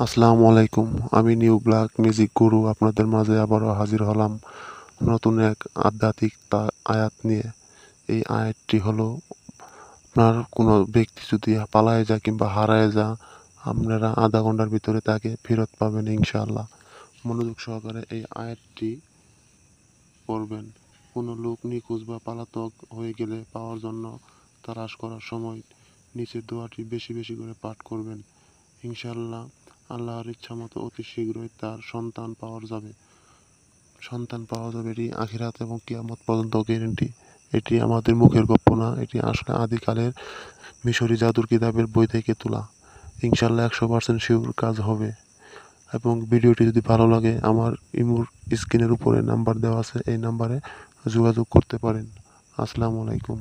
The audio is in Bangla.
আসসালামু আলাইকুম। আমি নিউ ব্ল্যাক মিউজিক গুরু আপনাদের মাঝে আবারও হাজির হলাম নতুন এক আধ্যাত্মিক আয়াত নিয়ে। এই আয়াতটি হলো, আপনার কোনো ব্যক্তি যদি পালায়ে যায় কিংবা হারায় যায়, আপনারা আধা ঘন্টার ভিতরে তাকে ফেরত পাবেন ইনশাআল্লাহ। মনোযোগ সহকারে এই আয়াতটি পড়বেন। কোনো লোক নিখোঁজ বা পলাতক হয়ে গেলে পাওয়ার জন্য তালাশ করার সময় নিচের দোয়াটি বেশি বেশি করে পাঠ করবেন। ইনশাআল্লাহ আল্লাহর ইচ্ছামতো অতি শীঘ্রই তার সন্তান পাওয়া যাবে। এটি আখিরাত এবং কিয়ামত পর্যন্ত গ্যারেন্টি। এটি আমাদের মুখের গপ্প না, এটি আসলে আদিকালের মিশরি জাদুর কিতাবের বই থেকে তোলা। ইনশাআল্লাহ 100% শিওর কাজ হবে। এবং ভিডিওটি যদি ভালো লাগে, আমার ইমোর স্ক্রিনের উপরে নাম্বার দেওয়া আছে, এই নাম্বারে যোগাযোগ করতে পারেন। আসসালামু আলাইকুম।